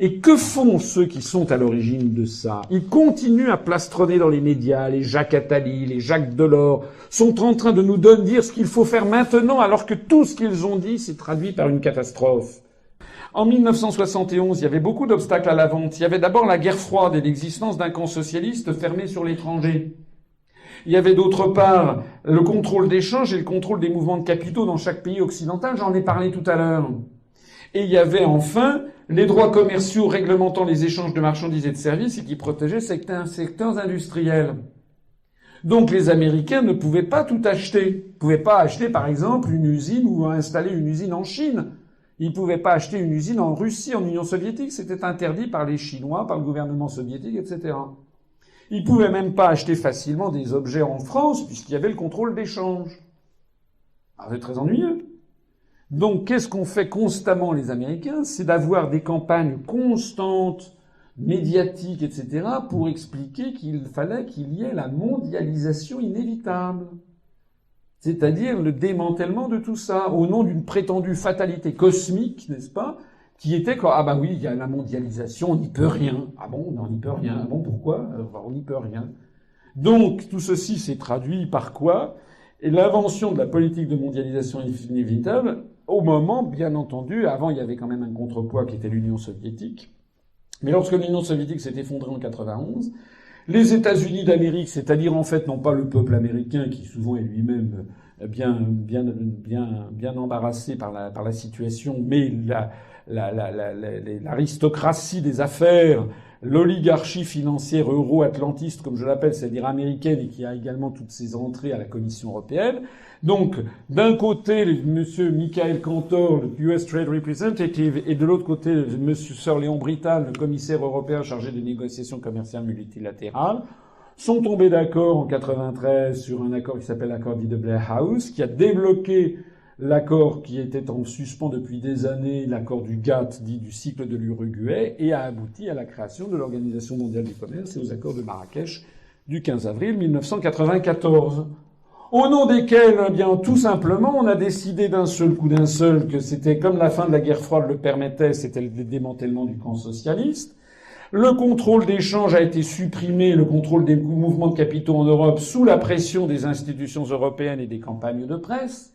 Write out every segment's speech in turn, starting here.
Et que font ceux qui sont à l'origine de ça? Ils continuent à plastronner dans les médias. Les Jacques Attali, les Jacques Delors sont en train de nous dire ce qu'il faut faire maintenant, alors que tout ce qu'ils ont dit s'est traduit par une catastrophe. En 1971, il y avait beaucoup d'obstacles à la vente. Il y avait d'abord la guerre froide et l'existence d'un camp socialiste fermé sur l'étranger. Il y avait d'autre part le contrôle d'échange et le contrôle des mouvements de capitaux dans chaque pays occidental. J'en ai parlé tout à l'heure. Et il y avait enfin les droits commerciaux réglementant les échanges de marchandises et de services et qui protégeaient certains secteurs industriels. Donc les Américains ne pouvaient pas tout acheter. Ils ne pouvaient pas acheter, par exemple, une usine ou installer une usine en Chine. Ils ne pouvaient pas acheter une usine en Russie, en Union soviétique. C'était interdit par les Chinois, par le gouvernement soviétique, etc. Ils ne pouvaient même pas acheter facilement des objets en France puisqu'il y avait le contrôle d'échange. Ah, c'est très ennuyeux. Donc, qu'est-ce qu'ont fait constamment les Américains? C'est d'avoir des campagnes constantes, médiatiques, etc., pour expliquer qu'il fallait qu'il y ait la mondialisation inévitable. C'est-à-dire le démantèlement de tout ça, au nom d'une prétendue fatalité cosmique, n'est-ce pas? Qui était quoi? Ah bah oui, il y a la mondialisation, on n'y peut rien. Ah bon, on n'y peut rien. Ah bon, pourquoi? On n'y peut rien. Donc, tout ceci s'est traduit par quoi? Et l'invention de la politique de mondialisation inévitable, au moment, bien entendu, avant il y avait quand même un contrepoids qui était l'Union soviétique. Mais lorsque l'Union soviétique s'est effondrée en 91, les États-Unis d'Amérique, c'est-à-dire en fait non pas le peuple américain qui souvent est lui-même bien embarrassé par la situation, mais l'aristocratie des affaires, l'oligarchie financière euro-atlantiste, comme je l'appelle, c'est-à-dire américaine, et qui a également toutes ses entrées à la Commission européenne. Donc, d'un côté, monsieur Michael Cantor, le US Trade Representative, et de l'autre côté, monsieur Sir Léon Brittal, le commissaire européen chargé des négociations commerciales multilatérales, sont tombés d'accord en 93 sur un accord qui s'appelle l'accord dit de Blair House, qui a débloqué l'accord qui était en suspens depuis des années, l'accord du GATT, dit du cycle de l'Uruguay, et a abouti à la création de l'Organisation mondiale du commerce et aux accords de Marrakech du 15 avril 1994. Au nom desquels, eh bien, tout simplement, on a décidé d'un seul coup, que c'était comme la fin de la guerre froide le permettait, c'était le démantèlement du camp socialiste. Le contrôle d'échange a été supprimé, le contrôle des mouvements de capitaux en Europe sous la pression des institutions européennes et des campagnes de presse.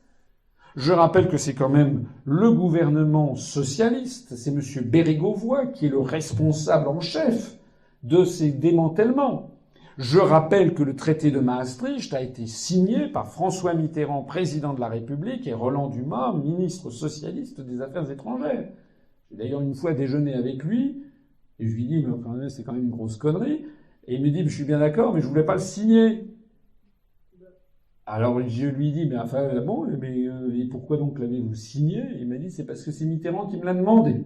Je rappelle que c'est quand même le gouvernement socialiste, c'est M. Bérégovoy qui est le responsable en chef de ces démantèlements. Je rappelle que le traité de Maastricht a été signé par François Mitterrand, président de la République, et Roland Dumas, ministre socialiste des Affaires étrangères. J'ai d'ailleurs une fois déjeuné avec lui, et je lui dis, mais c'est quand même une grosse connerie. Et il me dit, je suis bien d'accord, mais je voulais pas le signer. Alors je lui dis, mais enfin, bon, et pourquoi donc l'avez-vous signé? Il m'a dit, c'est parce que c'est Mitterrand qui me l'a demandé.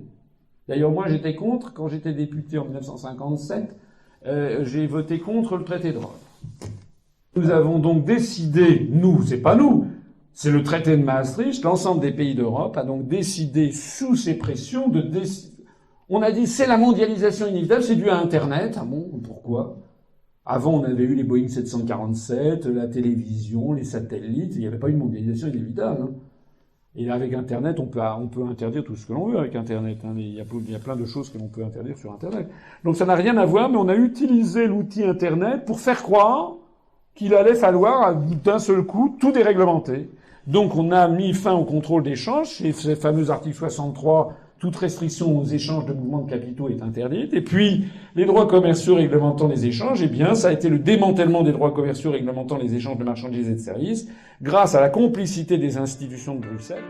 D'ailleurs, moi, j'étais contre, quand j'étais député en 1957, j'ai voté contre le traité de Rome. Nous avons donc décidé, nous, c'est pas nous, c'est le traité de Maastricht, l'ensemble des pays d'Europe a donc décidé, sous ces pressions, on a dit, c'est la mondialisation inévitable, c'est dû à Internet. Ah bon, pourquoi? Avant, on avait eu les Boeing 747, la télévision, les satellites, il n'y avait pas eu de mondialisation inévitable. Hein. Et avec Internet, on peut interdire tout ce que l'on veut avec Internet. Hein. Il y a plein de choses que l'on peut interdire sur Internet. Donc ça n'a rien à voir, mais on a utilisé l'outil Internet pour faire croire qu'il allait falloir, d'un seul coup, tout déréglementer. Donc on a mis fin au contrôle d'échange, ces fameux articles 63, toute restriction aux échanges de mouvements de capitaux est interdite. Et puis, les droits commerciaux réglementant les échanges, eh bien, ça a été le démantèlement des droits commerciaux réglementant les échanges de marchandises et de services, grâce à la complicité des institutions de Bruxelles.